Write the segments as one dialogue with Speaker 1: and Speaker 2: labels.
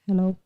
Speaker 1: Hello.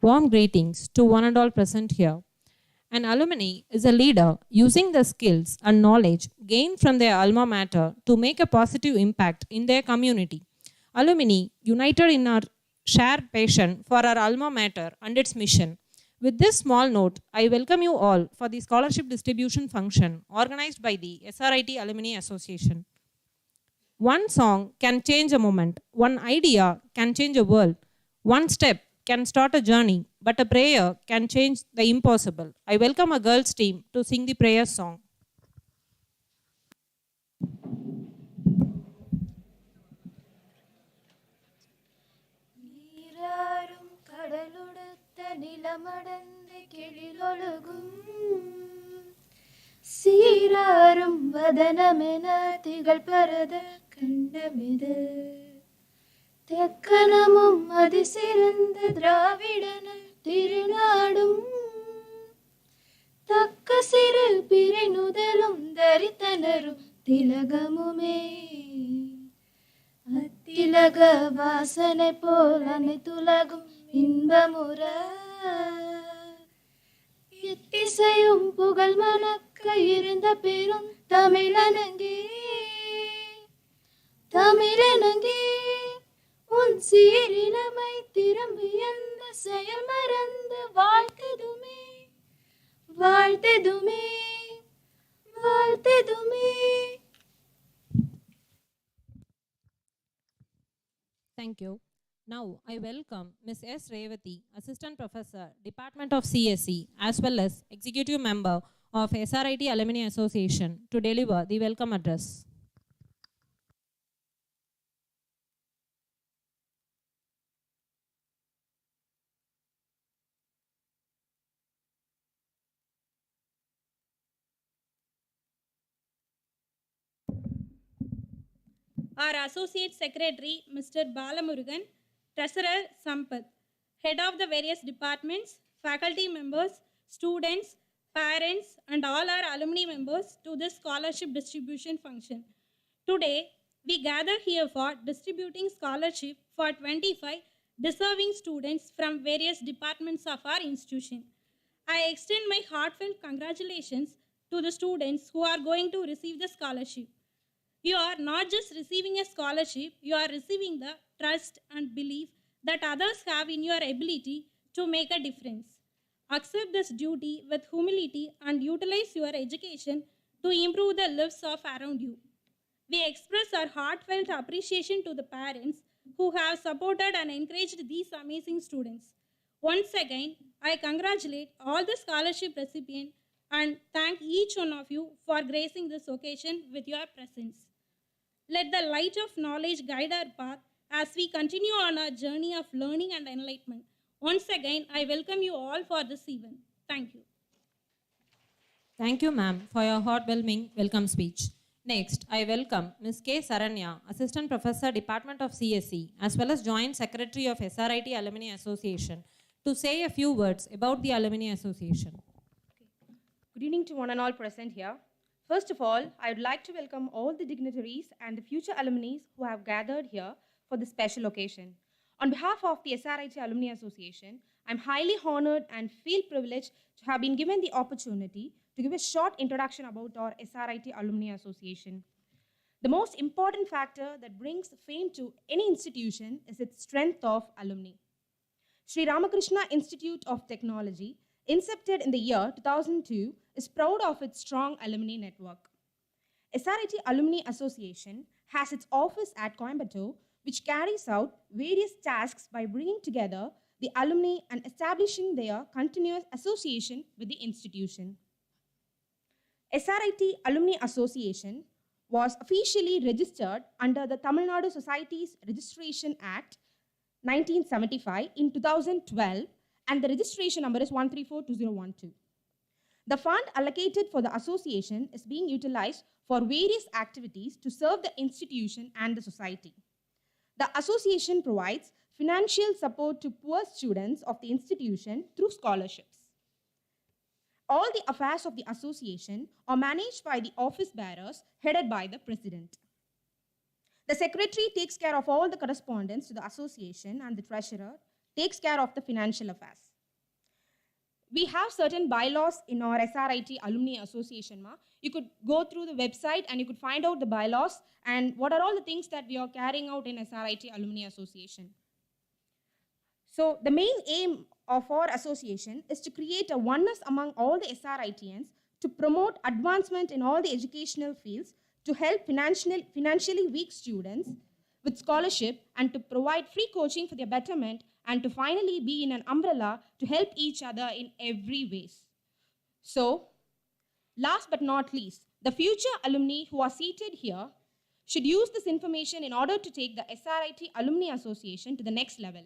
Speaker 1: Warm greetings to one and all present here. An alumni is a leader using the skills and knowledge gained from their alma mater to make a positive impact in their community. Alumni united in our shared passion for our alma mater and its mission. With this small note, I welcome you all for the scholarship distribution function organized by the SRIT Alumni Association. One song can change a moment, one idea can change a world, one step can start a journey, but a prayer can change the impossible. I welcome a girls' team to sing the prayer song.
Speaker 2: சீராரும் வதனமென திகழ் பரத கண்டமிது தெக்கனமும் அதிசிறந்த திராவிடன திருநாடும் தக்க சிறு பிறை நுதலும் தரித்தனரும் திலகமுமே அத்திலக வாசனை போல் அனைத்துலகும் இன்பமுற எத்திசையும் புகழ் மணக்க இருந்த பெரும் தமிழனங்கே தமிழனங்கே உன் சீரிழமை திரும்பி அந்த செயல் மறந்து வாழ்த்ததுமே வாழ்த்ததுமே வாழ்த்ததுமே.
Speaker 1: Thank you. Now I welcome Ms. S. Revati, Assistant Professor, Department of CSE, as well as Executive Member of SRIT Alumni Association, to deliver the welcome address.
Speaker 3: Our Associate Secretary, Mr. Balamurugan, Treasurer Sampath, Head of the various departments, faculty members, students, parents, and all our alumni members to this scholarship distribution function. Today, we gather here for distributing scholarship for 25 deserving students from various departments of our institution. I extend my heartfelt congratulations to the students who are going to receive the scholarship. You are not just receiving a scholarship, you are receiving the trust and belief that others have in your ability to make a difference. Accept this duty with humility and utilize your education to improve the lives of around you. We express our heartfelt appreciation to the parents who have supported and encouraged these amazing students. Once again, I congratulate all the scholarship recipients and thank each one of you for gracing this occasion with your presence. Let the light of knowledge guide our path as we continue on our journey of learning and enlightenment. Once again, I welcome you all for this event. Thank you.
Speaker 1: Thank you, ma'am, for your heartwarming welcome speech. Next, I welcome Ms. K. Saranya, Assistant Professor, Department of CSE, as well as Joint Secretary of SRIT Alumni Association, to say a few words about the Alumni Association.
Speaker 4: Good evening to one and all present here. First of all, I would like to welcome all the dignitaries and the future alumni who have gathered here for this special occasion. On behalf of the SRIT Alumni Association, I'm highly honored and feel privileged to have been given the opportunity to give a short introduction about our SRIT Alumni Association. The most important factor that brings fame to any institution is its strength of alumni. Sri Ramakrishna Institute of Technology, incepted in the year 2002, is proud of its strong alumni network. SRIT Alumni Association has its office at COIMBATORE, which carries out various tasks by bringing together the alumni and establishing their continuous association with the institution. SRIT Alumni Association was officially registered under the Tamil Nadu Societies Registration Act 1975 in 2012, and the registration number is 1342012. The fund allocated for the association is being utilized for various activities to serve the institution and the society. The association provides financial support to poor students of the institution through scholarships. All the affairs of the association are managed by the office bearers headed by the president. The secretary takes care of all the correspondence to the association, and the treasurer takes care of the financial affairs. we have certain bylaws in our SRIT Alumni Association. You could go through the website and you could find out the bylaws and what are all the things that we are carrying out in SRIT Alumni Association. So the main aim of our association is to create a oneness among all the SRITians, to promote advancement in all the educational fields, to help financially weak students with scholarship, and to provide free coaching for their betterment, and to finally be in an umbrella to help each other in every ways. So, last but not least, the future alumni who are seated here should use this information in order to take the SRIT Alumni Association to the next level.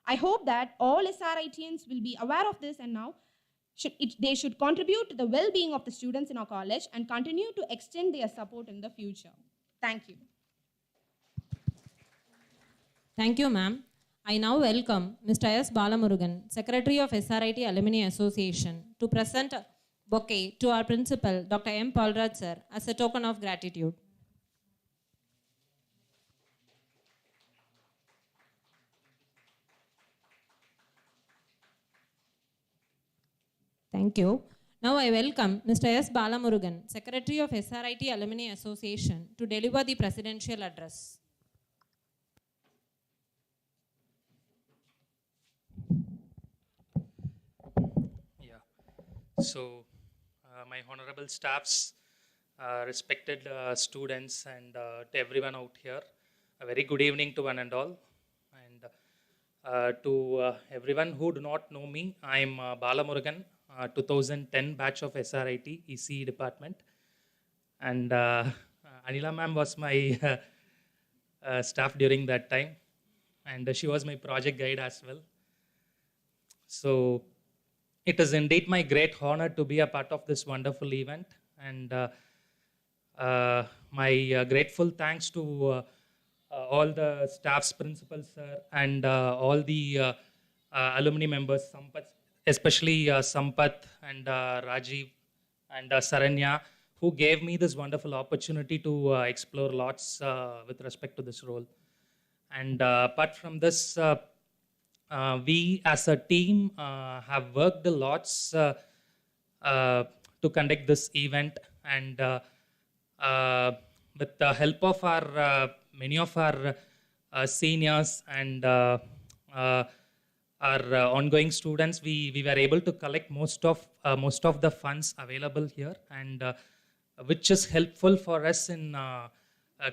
Speaker 4: I hope that all SRITians will be aware of this, and now they should contribute to the well-being of the students in our college and continue to extend their support in the future. Thank you.
Speaker 1: Thank you, ma'am. I now welcome Mr. S. Balamurugan, Secretary of SRIT Alumni Association, to present a bouquet to our principal, Dr. M. Paulraj sir, as a token of gratitude. Thank you. Now I welcome Mr. S. Balamurugan, Secretary of SRIT Alumni Association, to deliver the presidential address.
Speaker 5: So, my honorable staffs, respected students, and to everyone out here, a very good evening to one and all. And to everyone who do not know me, I am Balamurugan, 2010 batch of SRIT ECE department. And Anila ma'am was my staff during that time. And she was my project guide as well. So, it is indeed my great honor to be a part of this wonderful event, and my grateful thanks to all the staffs, principals, sir, and all the alumni members, especially Sampath and Rajiv and Saranya, who gave me this wonderful opportunity to explore lots with respect to this role. And apart from this, we as a team have worked a lots to conduct this event, and with the help of our many of our seniors and our ongoing students, we were able to collect most of the funds available here, and which is helpful for us in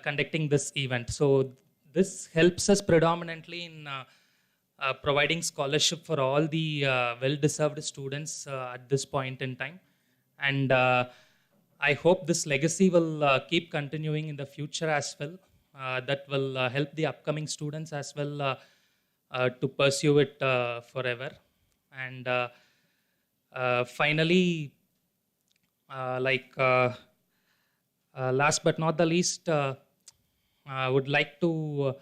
Speaker 5: conducting this event. So this helps us predominantly in providing scholarship for all the well-deserved students at this point in time. And I hope this legacy will keep continuing in the future as well. That will help the upcoming students as well to pursue it forever. And finally, last but not the least, I would like to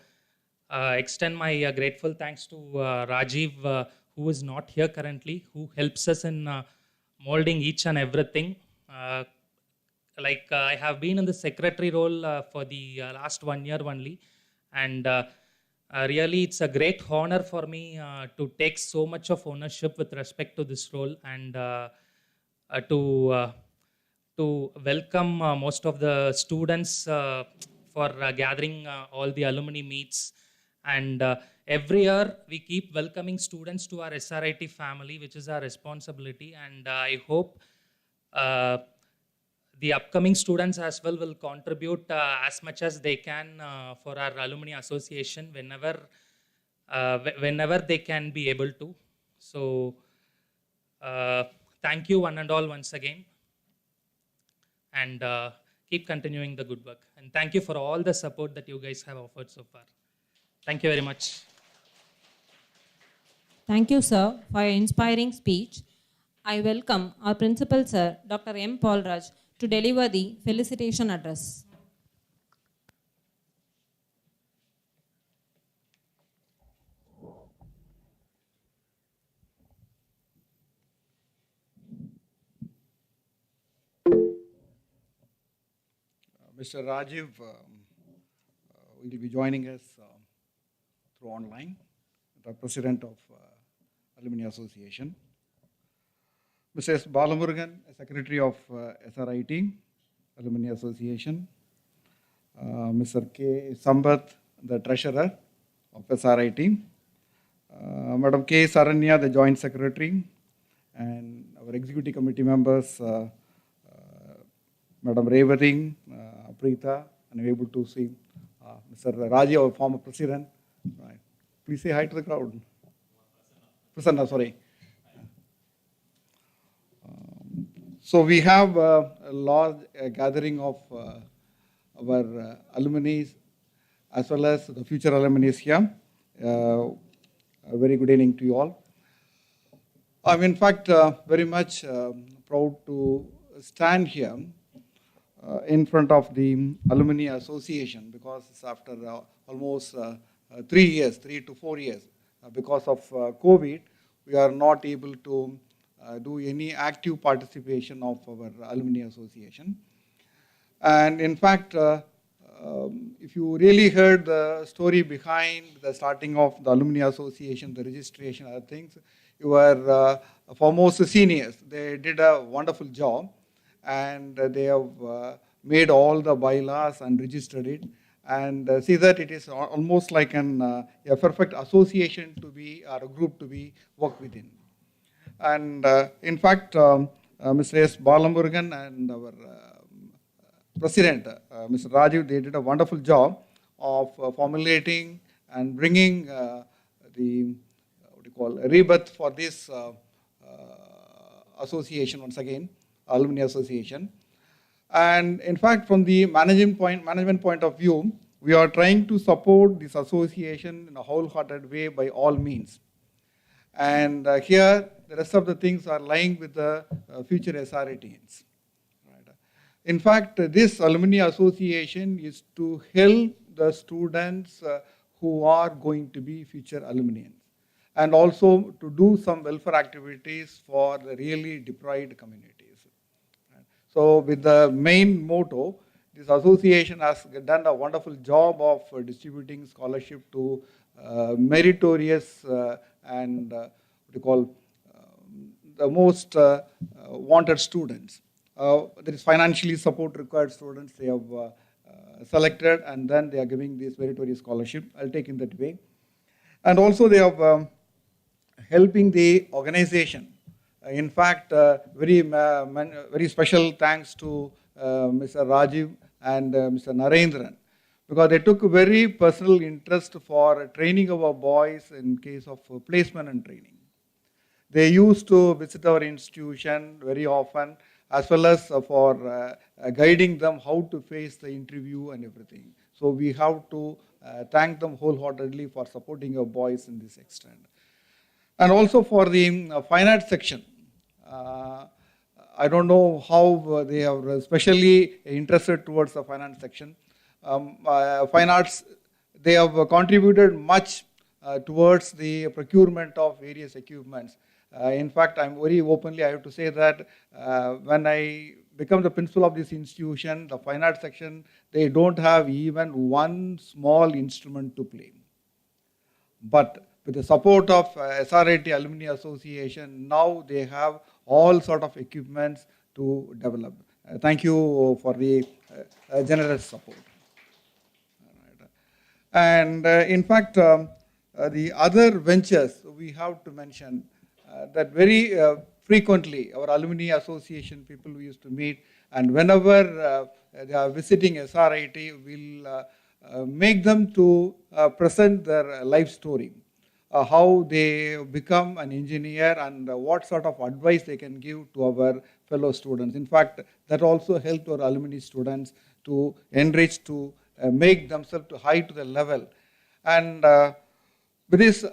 Speaker 5: extend my grateful thanks to Rajiv, who is not here currently, who helps us in molding each and everything. I have been in the secretary role for the last 1 year only, and really it's a great honor for me to take so much of ownership with respect to this role, and to welcome most of the students for gathering all the alumni meets. And every year we keep welcoming students to our SRIT family, which is our responsibility. And I hope the upcoming students as well will contribute as much as they can for our alumni association whenever they can be able to. So thank you one and all once again, and keep continuing the good work. And thank you for all the support that you guys have offered so far. Thank you very much.
Speaker 1: Thank you, sir, for your inspiring speech. I welcome our principal, sir, Dr. M. Paulraj, to deliver the felicitation address.
Speaker 6: Mr. Rajiv will be joining us through online, the President of Alumni Association. Mr. S. Balamurugan, Secretary of SRIT, Alumni Association. Mr. K. Sambath, the Treasurer of SRIT. Madam K. Saranya, the Joint Secretary. And our Executive Committee members, Madam Revati, Preeta, and I'm able to see Mr. Raji, our former President. Right. Please say hi to the crowd. Prasanna, sorry. So we have a large gathering of our alumni as well as the future alumni here. A very good evening to you all. I'm in fact very much proud to stand here in front of the Alumni Association because it's after almost 3 to 4 years. Because of COVID, we are not able to do any active participation of our Alumni Association. And in fact, if you really heard the story behind the starting of the Alumni Association, the registration, other things, your foremost seniors, they did a wonderful job and they have made all the bylaws and registered it and see that it is almost like a perfect association to be, or a group to be work within. And in fact, Mr. S. Balamurugan and our President, Mr. Rajiv, they did a wonderful job of formulating and bringing the rebirth for this association once again, Alumni Association. And in fact, from the management point of view, we are trying to support this association in a wholehearted way by all means. And here, the rest of the things are lying with the future SRITians. Right. In fact, this Alumni Association is to help the students who are going to be future alumnians, and also to do some welfare activities for the really deprived communities. So with the main motto, this association has done a wonderful job of distributing scholarship to meritorious and the most wanted students. There is financially support required students they have selected, and then they are giving this meritorious scholarship. I'll take in that way. And also they have helping the organization. In fact, very special thanks to Mr. Rajiv and Mr. Narendran, because they took very personal interest for training our boys in case of placement and training. They used to visit our institution very often, as well as for guiding them how to face the interview and everything. So we have to thank them wholeheartedly for supporting our boys in this extent. And also for the fine arts section. I don't know how they are especially interested towards the finance section. Fine arts, they have contributed much towards the procurement of various equipments. In fact, I'm very openly, I have to say that when I become the principal of this institution, the fine arts section, they don't have even one small instrument to play. But with the support of SRIT Alumni Association, now they have all sort of equipments to develop. Thank you for the generous support. And in fact, the other ventures we have to mention that very frequently our Alumni Association people we used to meet, and whenever they are visiting SRIT, we'll make them to present their life story. How they become an engineer and what sort of advice they can give to our fellow students. In fact, that also helped our alumni students to enrich, to make themselves to high to the level. And with this,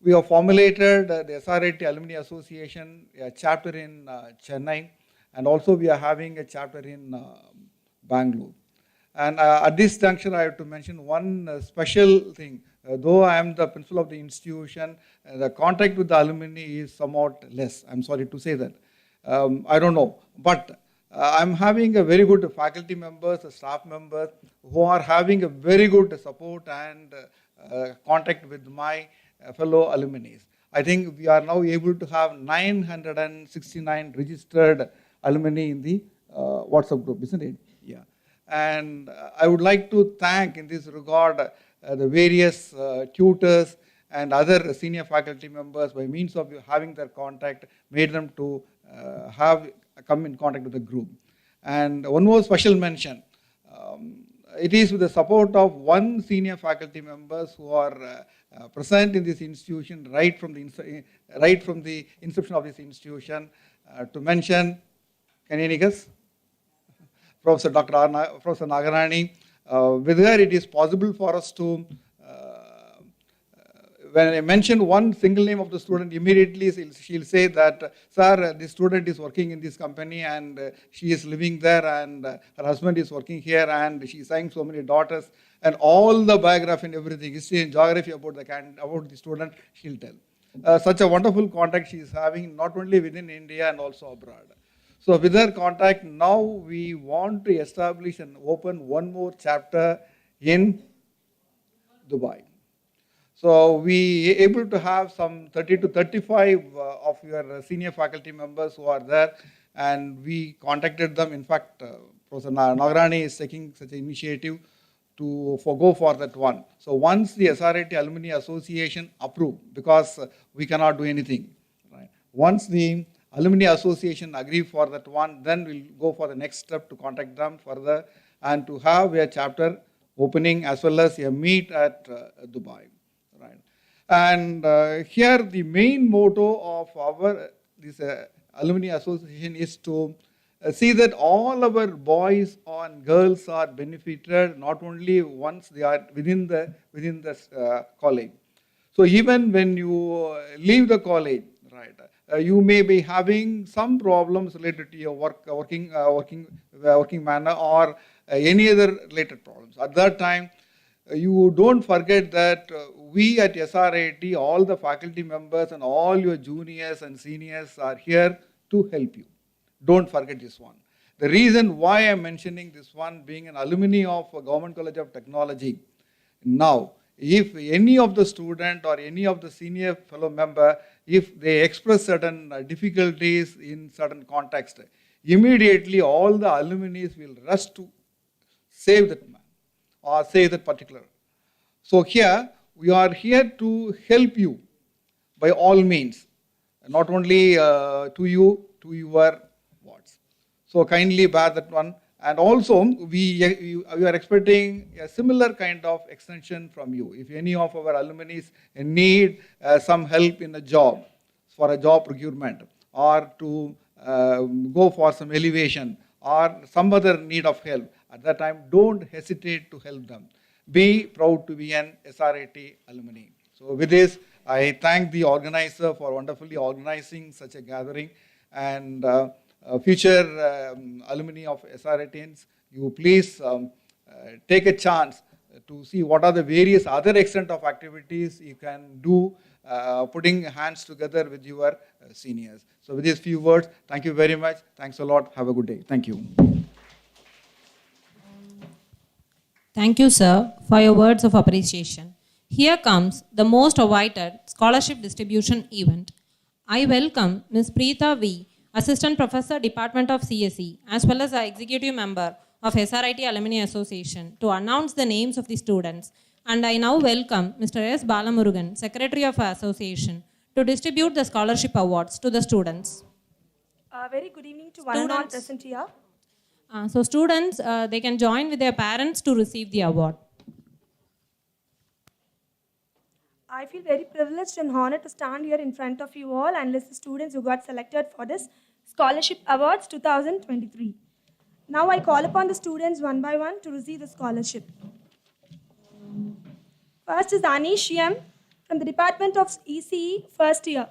Speaker 6: we have formulated the SRIT Alumni Association, a chapter in Chennai, and also we are having a chapter in Bangalore. And at this juncture, I have to mention one special thing. Though I am the principal of the institution, the contact with the alumni is somewhat less. I'm sorry to say that. I don't know. But I'm having a very good faculty members, staff members who are having a very good support and contact with my fellow alumni. I think we are now able to have 969 registered alumni in the WhatsApp group, isn't it? Yeah. And I would like to thank in this regard the various tutors and other senior faculty members by means of having their contact, made them to come in contact with the group. And one more special mention, it is with the support of one senior faculty members who are present in this institution right from the inception of this institution. To mention, can any guess? Professor Professor Nagarani. With her, it is possible for us to, when I mention one single name of the student, immediately she'll say that, sir, this student is working in this company and she is living there and her husband is working here and she's having so many daughters, and all the biography and everything, history and geography about the student, she'll tell. Such a wonderful contact she is having, not only within India and also abroad. So with her contact, now we want to establish and open one more chapter in Dubai. So we are able to have some 30 to 35 of your senior faculty members who are there, and we contacted them. In fact, Professor Nagarani is taking such an initiative to go for that one. So once the SRIT Alumni Association approve, because we cannot do anything, right? Once the Alumni Association agree for that one, then we'll go for the next step to contact them further and to have a chapter opening as well as a meet at Dubai. Right. And here the main motto of our this Alumni Association is to see that all our boys and girls are benefited not only once they are within the college. So even when you leave the college, right, you may be having some problems related to your working manner or any other related problems. At that time, you don't forget that we at SRIT, all the faculty members and all your juniors and seniors are here to help you. Don't forget this one. The reason why I'm mentioning this one, being an alumni of Government College of Technology, now, if any of the student or any of the senior fellow member, if they express certain difficulties in certain context, immediately all the alumni will rush to save that man or save that particular. So here, we are here to help you by all means, not only to you, to your wards. So kindly bear that one. And also, we are expecting a similar kind of extension from you. If any of our alumni need some help in a job, for a job procurement, or to go for some elevation, or some other need of help, at that time, don't hesitate to help them. Be proud to be an SRIT alumni. So with this, I thank the organizer for wonderfully organizing such a gathering, and future alumni of SRITians, you please take a chance to see what are the various other extent of activities you can do, putting hands together with your seniors. So with these few words, thank you very much. Thanks a lot. Have a good day. Thank you.
Speaker 1: Thank you, sir, for your words of appreciation. Here comes the most awaited scholarship distribution event. I welcome Ms. Preeta V., Assistant Professor, Department of CSE, as well as the Executive Member of SRIT Alumni Association, to announce the names of the students. And I now welcome Mr. S. Balamurugan, Secretary of our Association, to distribute the scholarship awards to the students.
Speaker 7: Very good evening to one and all present here.
Speaker 1: So students, they can join with their parents to receive the award.
Speaker 7: I feel very privileged and honored to stand here in front of you all and list the students who got selected for this Scholarship Awards 2023. Now I call upon the students one by one to receive the scholarship. First is Anish M. from the Department of ECE, first year.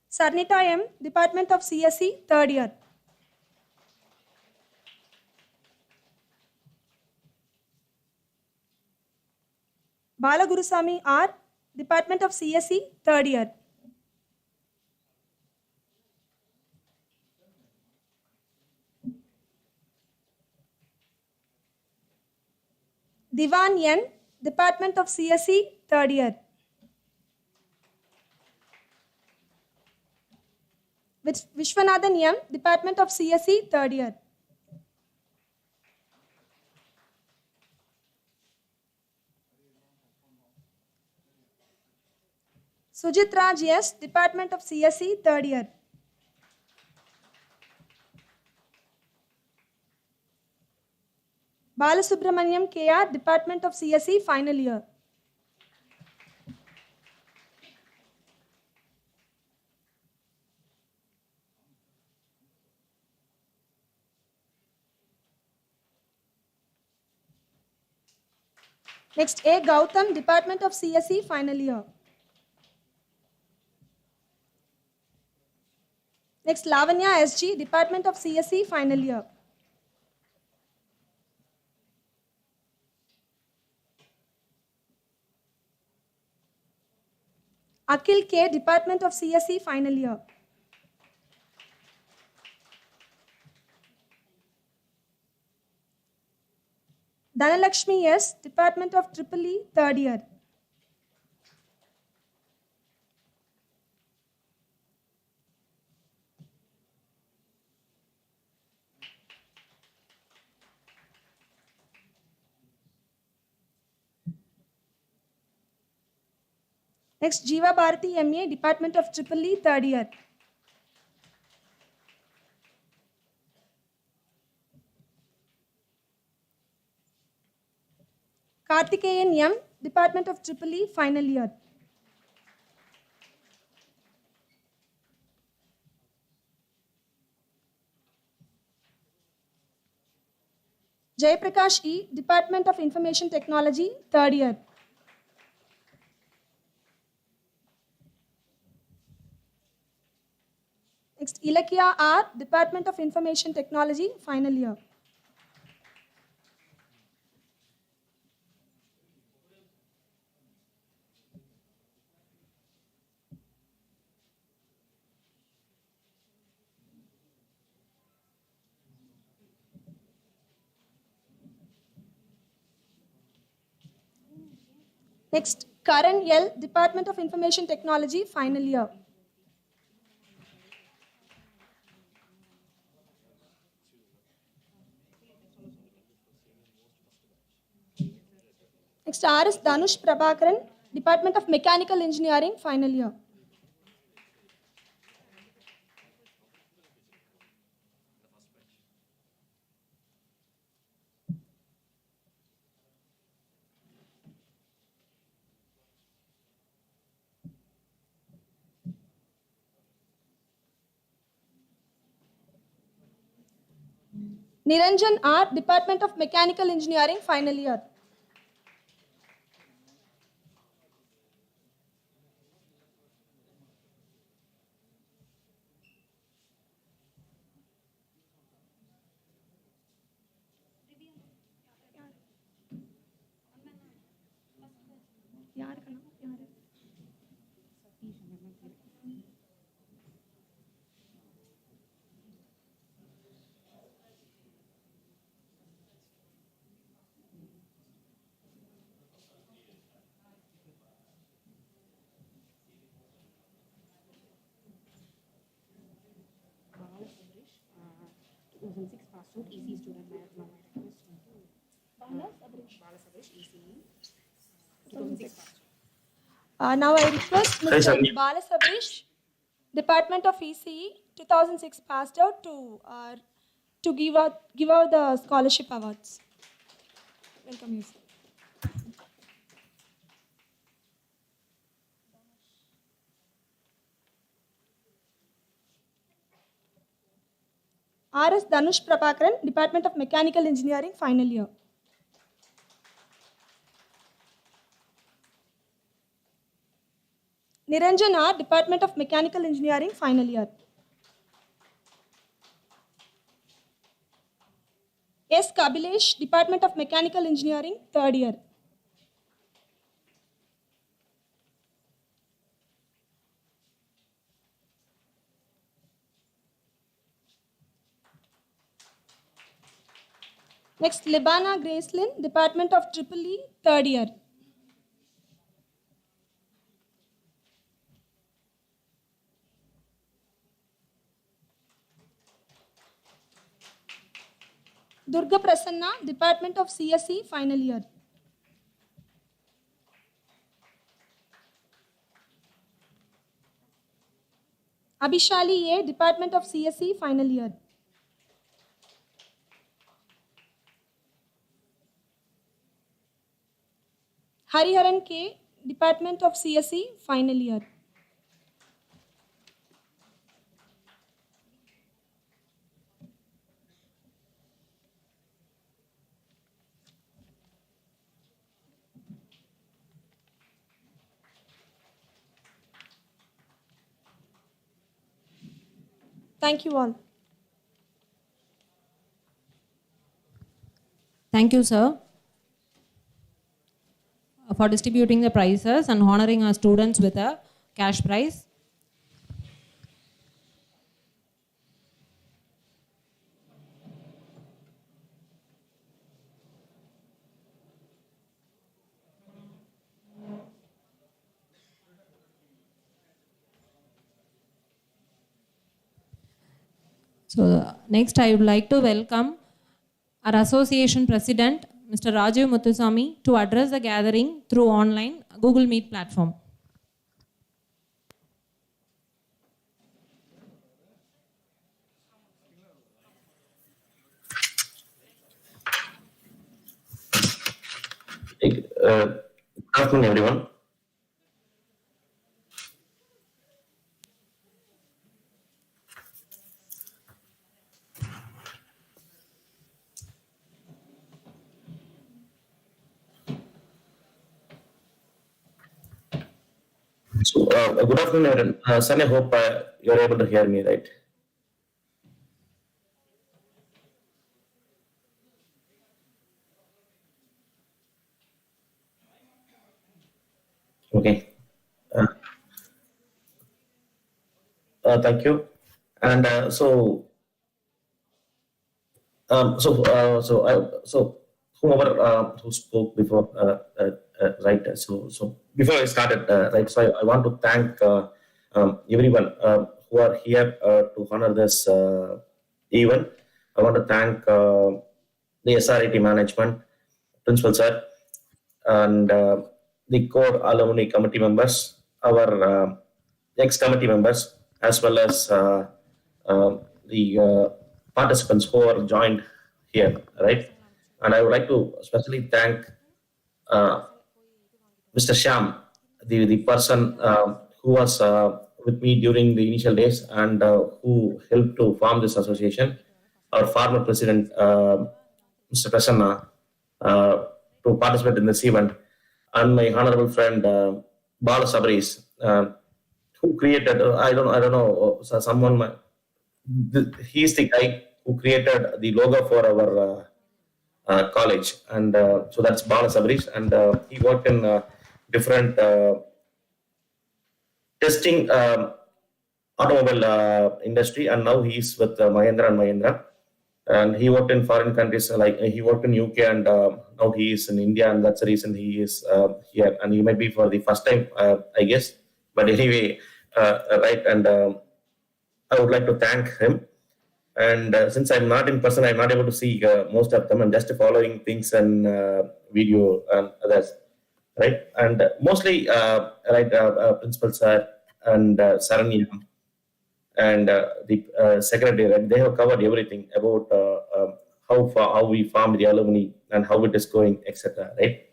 Speaker 7: Sarnita M., Department of CSE, third year. Bala Gurusamy R., Department of CSE, third year. . Divan N, Department of CSE, third year. Vishwanathan M, Department of CSE, third year. Sujit Raj S, Department of CSE, third year. Balasubramaniam KR, Department of CSE, final year. Next, A. Gautam, Department of CSE, final year. Next, Lavanya SG, Department of CSE, final year. Akhil K, Department of CSE, final year. Dhanalakshmi S, Department of EEE, third year. Next, Jiva Bharati MA, Department of EEE, third year. Karthikeyan M, Department of EEE, final year. Jayaprakash E, Department of Information Technology, third year. Next, Ilakya R, Department of Information Technology, final year. Next, Karan L, Department of Information Technology, final year. Next, R.S. Dhanush Prabhakaran, Department of Mechanical Engineering, final year. Niranjan R, Department of Mechanical Engineering, final year. Now I request Mr. Bala Sabrish, Department of ECE, 2006 passed out, to give out the scholarship awards. Welcome you, sir. R.S. Dhanush Prabhakaran, Department of Mechanical Engineering, final year. Niranjan R, Department of Mechanical Engineering, final year. S. Kabilesh, Department of Mechanical Engineering, third year. Next, Libana Gracelyn, Department of EEE, third year. Durga Prasanna, Department of CSE, final year. Abhishali A, Department of CSE, final year. Hariharan K, Department of CSE, final year. Thank you all.
Speaker 1: Thank you, sir, for distributing the prizes and honoring our students with a cash prize. So next I would like to welcome our association president, Mr. Rajiv Muthusamy, to address the gathering through online Google Meet platform.
Speaker 8: Good afternoon, everyone. So, good afternoon, everyone. Sun, I hope you're able to hear me, right? Okay. Uh, Thank you. And so whoever who spoke before, right? So before I started, right? So I want to thank everyone who are here to honor this event. I want to thank the SRIT management, principal sir, and the core alumni committee members, our ex-committee members, as well as the participants who are joined here, right? And I would like to especially thank Mr. Sham, the person who was with me during the initial days and who helped to form this association, our former president, Mr. Prasanna, to participate in this event, and my honorable friend Bala Sabris, who created I don't know someone he's the guy who created the logo for our college, and so that's Bala Sabris, and he worked in different testing automobile industry, and now he's with Mahindra and Mahindra. And he worked in foreign countries, like he worked in UK, and now he is in India, and that's the reason he is here. And he might be for the first time, I guess. But anyway, right, and I would like to thank him. And since I'm not in person, I'm not able to see most of them. I'm just following things and video and others, right? And mostly, right, principal sir and Saranya and the secretary, right? They have covered everything about how we formed the alumni and how it is going, etc. Right?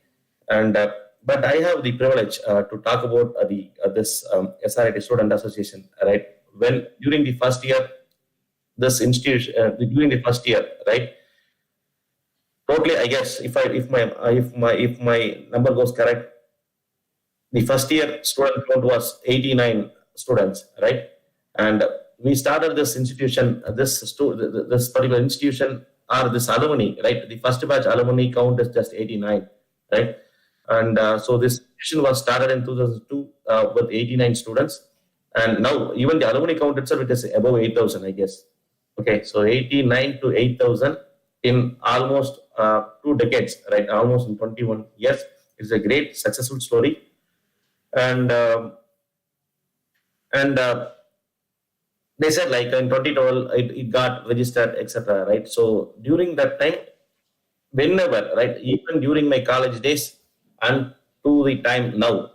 Speaker 8: And but I have the privilege to talk about this SRIT Student Association, right? Well, during the first year, this institution during the first year, right? Totally, I guess if my number goes correct, the first year student count was 89 students, right? And we started this institution, this particular institution or this alumni, right? The first batch alumni count is just 89, right? And so this institution was started in 2002 with 89 students, and now even the alumni count itself, it is above 8,000, I guess. Okay, so 89 to 8,000 in almost 2 decades, right? Almost in 21 years. It's a great successful story. And they said like in 2012 it got registered, etc. Right? So during that time, whenever, right, even during my college days and to the time now,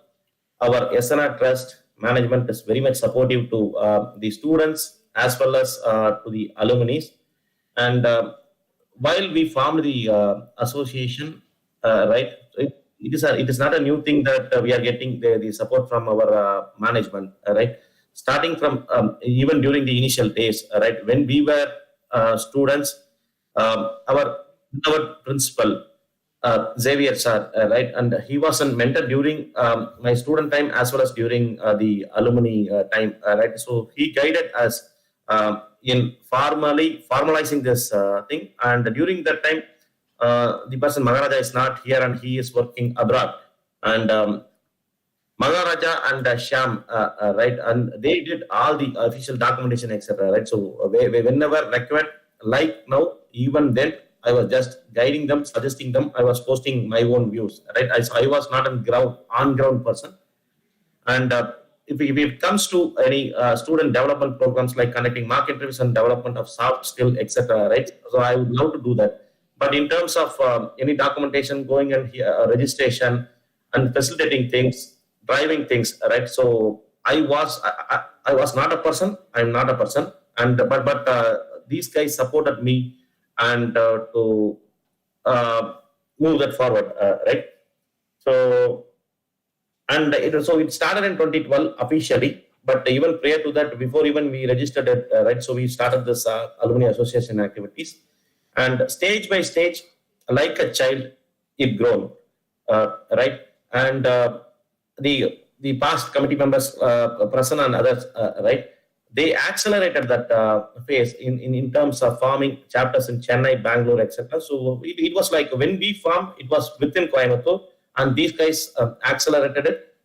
Speaker 8: our SNR Trust management is very much supportive to the students as well as to the alumni. And while we formed the association, right, it is not a new thing that we are getting the support from our management, right? Starting from even during the initial days, right, when we were students, our principal, Xavier sir, right, and he was a mentor during my student time as well as during the alumni time, right. So he guided us in formalizing this thing, and during that time, the person Maharaja is not here and he is working abroad, and Maharaja and Sham, right, and they did all the official documentation, etc. Right, so whenever required, like now, even then, I was just guiding them, suggesting them. I was posting my own views, right? I was not on ground person. And if it comes to any student development programs like conducting mock interviews and development of soft skill, etc., right? So I would love to do that. But in terms of any documentation, going and registration and facilitating things, driving things, right? So I was not a person. I'm not a person, and but these guys supported me and to move that forward, right? So it started in 2012 officially, but even prior to that, before even we registered it, right? So we started this alumni association activities, and stage by stage, like a child, it grown, right? And the past committee members, Prasanna and others, right? They accelerated that phase in terms of forming chapters in Chennai, Bangalore, etc. So it was like when we formed, it was within Coimbatore, and these guys accelerated it.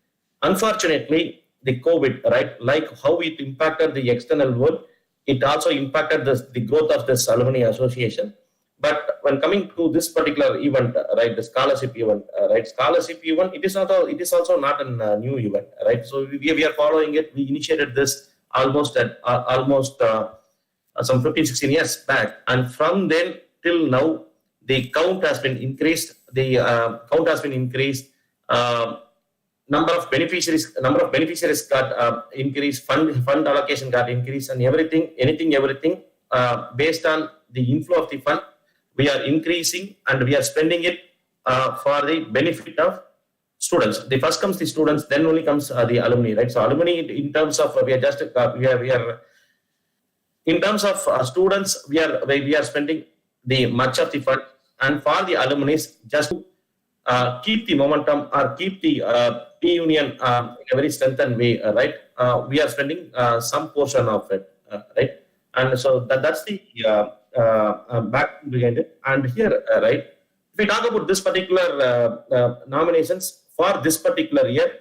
Speaker 8: Unfortunately, the COVID, right, like how it impacted the external world, it also impacted the growth of this alumni association. But when coming to this particular event, right, the scholarship event, right, it is also not a new event, right? So we are following it. We initiated this almost some 15, 16 years back, and from then till now, the count has been increased. The count has been increased. Number of beneficiaries got increased. Fund allocation got increased, and everything based on the inflow of the fund, we are increasing and we are spending it for the benefit of students. The first comes the students, then only comes the alumni, right? So alumni, in terms of we are in terms of students, we are spending the much of the fund, and for the alumni, just to keep the momentum or keep the union in a very strengthened way, right? We are spending some portion of it, right? And so that's the back behind it. And here, right, if we talk about this particular nominations for this particular year,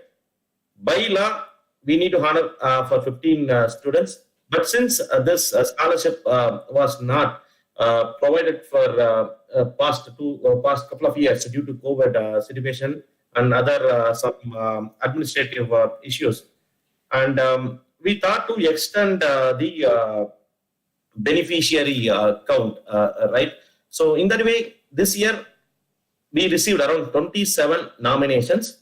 Speaker 8: by law, we need to honor for 15 students. But since this scholarship was not provided for past couple of years due to COVID situation and other some administrative issues, and we thought to extend the beneficiary count, right? So in that way, this year we received around 27 nominations,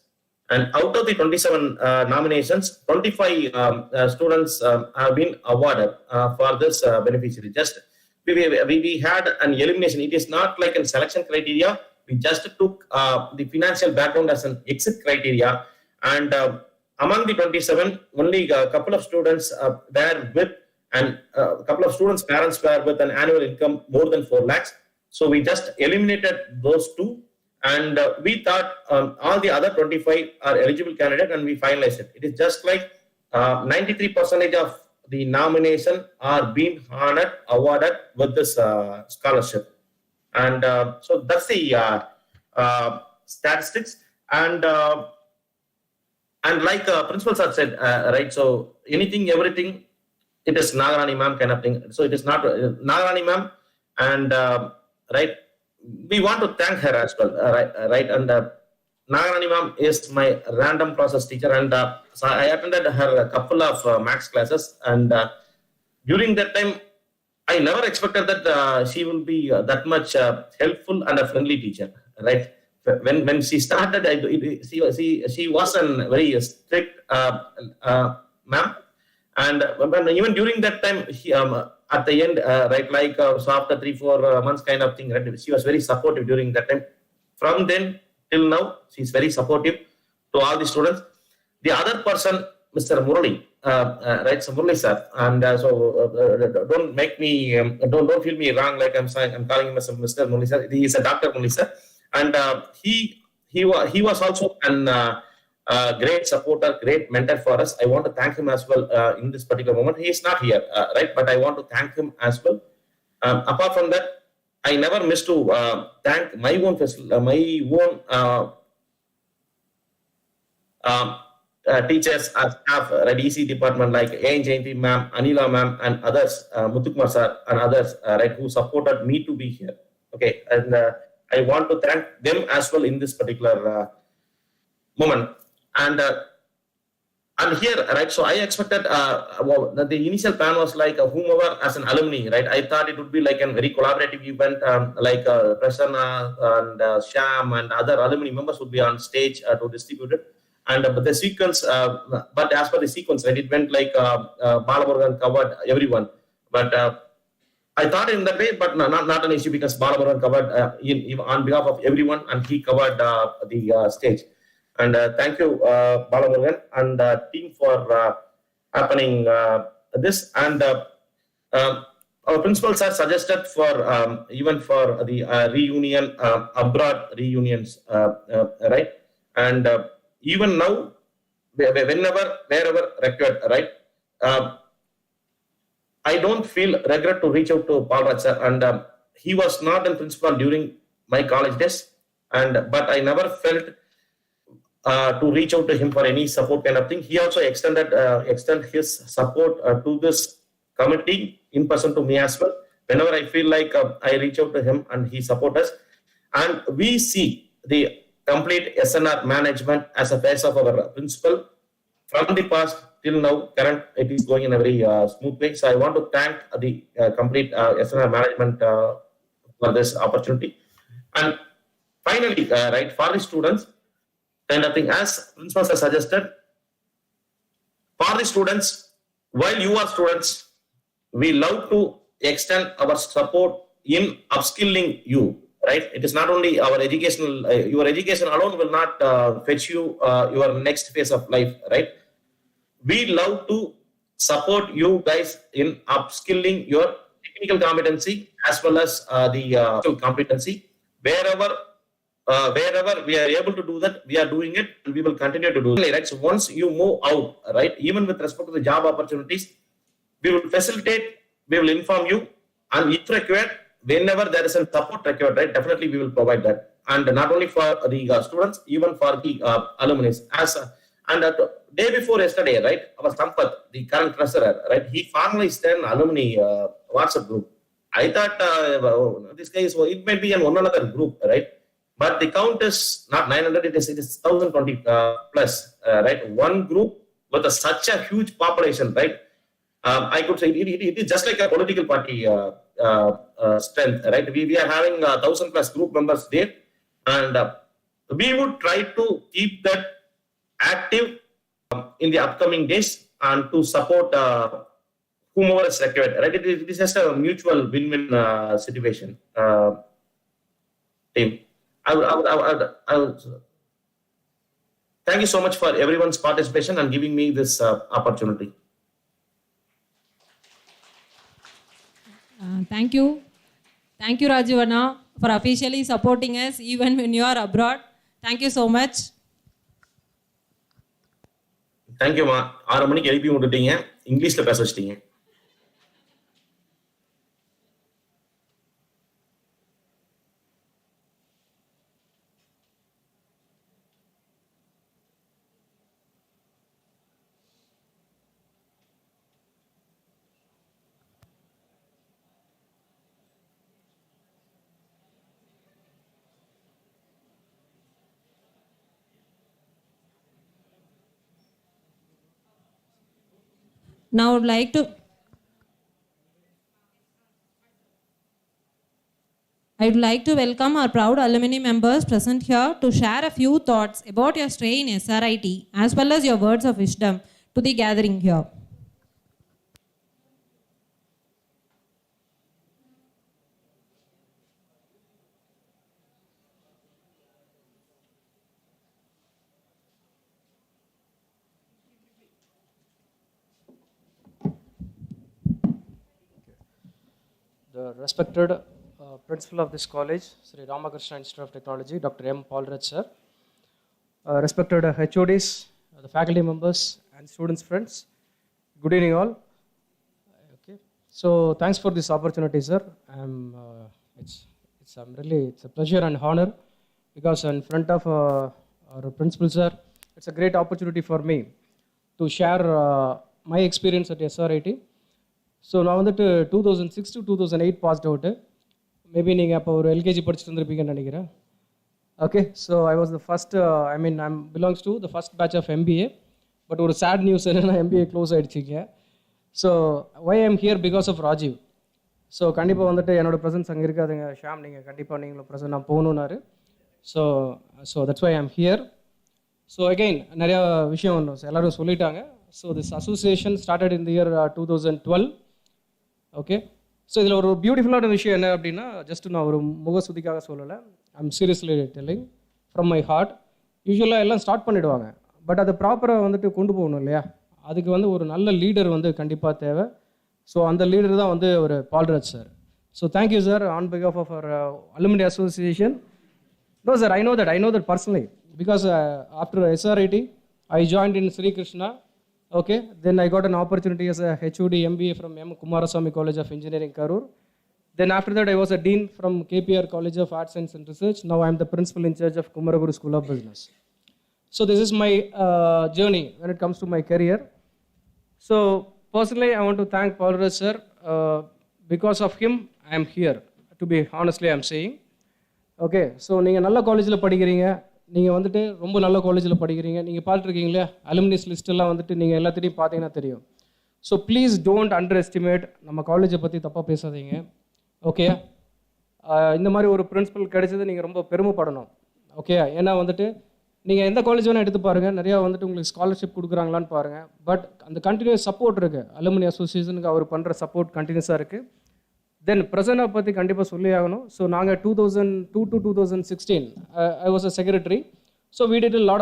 Speaker 8: and out of the 27 nominations, 25 students have been awarded for this beneficiary. Just we had an elimination. It is not like a selection criteria. We just took the financial background as an exit criteria, and among the 27, only a couple of students were with, and a couple of students' parents were with an annual income more than 4 lakhs. So we just eliminated those two, and we thought all the other 25 are eligible candidates, and we finalized it. It is just like 93% of the nomination are being honored, awarded with this scholarship. And so that's the statistics. And like principal sir said, right, so anything, everything, it is Nagarani ma'am kind of thing. So it is not Nagarani ma'am, and right, we want to thank her as well, right? And Nagarani ma'am is my random process teacher, and so I attended her a couple of maths classes, and during that time, I never expected that she will be that much helpful and a friendly teacher, right? When she started, she was a very strict ma'am, and even during that time, at the end, right, like so after 3-4 months kind of thing, right, she was very supportive during that time. From then till now, she's very supportive to all the students. The other person, Mr. Murali, right, so Murali sir, and don't make me, don't feel me wrong, like I'm saying, I'm calling him as Mr. Murali sir. He is a Dr. Murali sir, and he was also an great supporter, great mentor for us. I want to thank him as well in this particular moment. He is not here, right, but I want to thank him as well. Apart from that, I never miss to thank my own teachers and staff at EC department like A. Jayanti ma'am, Anila ma'am, and others, Muthukumar sir, and others, right, who supported me to be here. Okay, and I want to thank them as well in this particular moment. And here, right, so I expected, the initial plan was like whomever as an alumni, right? I thought it would be like a very collaborative event, like Prasanna and Sham and other alumni members would be on stage to distribute it. And but the sequence, but as per the sequence, right, it went like Balamurugan covered everyone. But I thought in that way, but not an issue because Balamurugan covered on behalf of everyone, and he covered the stage. And thank you, Balamurugan and team for happening this. And our principals are suggested for even for the reunion, abroad reunions, right? And even now, whenever, wherever required, right? I don't feel regret to reach out to Paul Raj sir, and he was not in principal during my college days, and but I never felt to reach out to him for any support kind of thing. He also extend his support to this committee in person to me as well. Whenever I feel like I reach out to him and he support us, and we see the complete SNR management as a face of our principal from the past till now. Current, it is going in a very smooth way. So I want to thank the complete SNR management for this opportunity. And finally, right, for the students, kind of thing, as principals have suggested, for the students, while you are students, we love to extend our support in upskilling you, right? It is not only our educational, your education alone will not fetch you your next phase of life, right? We love to support you guys in upskilling your technical competency as well as the competency. Wherever we are able to do that, we are doing it, and we will continue to do it. Right? So once you move out, right, even with respect to the job opportunities, we will facilitate, we will inform you, and if required, whenever there is a support required, right, definitely we will provide that. And not only for the students, even for the alumni. And day before yesterday, right, our Sampath, the current treasurer, right, he formalized an alumni WhatsApp group. I thought this guy is, it might be in one another group, right? But the count is not 900, it is 1020 plus, right? One group with such a huge population, right? I could say it is just like a political party strength, right? We are having 1,000 plus group members there, and we would try to keep that active in the upcoming days and to support whomever is required, right? It is just a mutual win-win situation. Team. I would thank you so much for everyone's participation and giving me this opportunity.
Speaker 1: Thank you. Thank you, Rajivana, for officially supporting us even when you are abroad. Thank you so much.
Speaker 8: Thank you, ma. 6 மணிக்கு எழுப்பி விட்டுட்டீங்க, இங்கிலீஷ்ல பேச வச்சிட்டீங்க.
Speaker 1: Now I would like to welcome our proud alumni members present here to share a few thoughts about your stay in SRIT as well as your words of wisdom to the gathering here.
Speaker 9: The respected principal of this college, Sri Ramakrishna Institute of Technology, Dr. M. Paulraj sir, respected HODs, the faculty members and students friends, good evening all. Okay, so thanks for this opportunity, sir. It's a pleasure and honor because in front of our principal sir, it's a great opportunity for me to share my experience at SRIT. So நான் வந்துட்டு 2006 to 2008 passed out. Maybe நீங்கள் அப்போ ஒரு LKG படிச்சுட்டு வந்துருப்பீங்கன்னு நினைக்கிறேன். Okay, so I was the first I'm belongs to the first batch of MBA. But ஒரு sad news என்னென்னா எம்பிஏ க்ளோஸ் ஆகிடுச்சிங்க. So why I'm here because of Rajiv. So கண்டிப்பாக வந்துட்டு என்னோடய ப்ரெசன்ஸ் அங்கே இருக்காதுங்க. ஷாம் நீங்கள் கண்டிப்பாக நீங்களும் ப்ரெசன்ட் நான் போகணுன்னாரு. So that's why I'm here. So again நிறையா விஷயம் ஒன்று எல்லோரும் சொல்லிட்டாங்க. So this association started in the year 2012. Okay, so இதில் ஒரு பியூட்டிஃபுல்லான விஷயம் என்ன அப்படின்னா, ஜஸ்ட் நான் ஒரு முகஸ்துதிக்காக சொல்லலை, I'm seriously telling from my heart. யூஸ்வலாக எல்லாம் ஸ்டார்ட் பண்ணிவிடுவாங்க, பட் அதை ப்ராப்பராக வந்துட்டு கொண்டு போகணும் இல்லையா? அதுக்கு வந்து ஒரு நல்ல லீடர் வந்து கண்டிப்பாக தேவை. ஸோ அந்த லீடர் தான் வந்து ஒரு Paulraj sir. So thank you sir on பிகாஃப் of our alumni association. No sir, I know that personally because after SRIT I joined in Sri Krishna. Okay, then I got an opportunity as a HOD MBA from M. Kumaraswamy College of Engineering, Karur. Then after that, I was a dean from KPR College of Arts, Science and Research. Now I am the principal in charge of Kumaraguru School of Business. So this is my journey when it comes to my career. So personally, I want to thank Paulraj sir. Because of him, I am here. To be honestly, I am saying. Okay, so நீங்கள் நல்ல காலேஜில் படிக்கிறீங்க, நீங்கள் வந்துட்டு ரொம்ப நல்ல காலேஜில் படிக்கிறீங்க. நீங்கள் பார்த்துருக்கீங்களே அலுமினிஸ் லிஸ்ட்டெல்லாம் வந்துட்டு நீங்கள் எல்லாத்தையும் பார்த்தீங்கன்னா தெரியும். So please don't under estimate, நம்ம காலேஜை பற்றி தப்பாக பேசாதீங்க. ஓகே, இந்த மாதிரி ஒரு பிரின்சிபல் கிடைச்சது நீங்கள் ரொம்ப பெருமைப்படணும். ஓகே, ஏன்னா வந்துட்டு நீங்கள் எந்த காலேஜ் வேணால் எடுத்து பாருங்கள், நிறையா வந்துட்டு உங்களுக்கு ஸ்காலர்ஷிப் கொடுக்குறாங்களான்னு பாருங்கள். பட் அந்த கண்டினியூஸ் சப்போர்ட் இருக்குது, அலுமினி அசோசியேஷனுக்கு அவர் பண்ணுற சப்போர்ட் கண்டினியூஸாக இருக்குது. தென் பிரசன்னா பற்றி கண்டிப்பாக சொல்லி ஆகணும். ஸோ நாங்கள் 2002 to 2016 I was a secretary. So we did a lot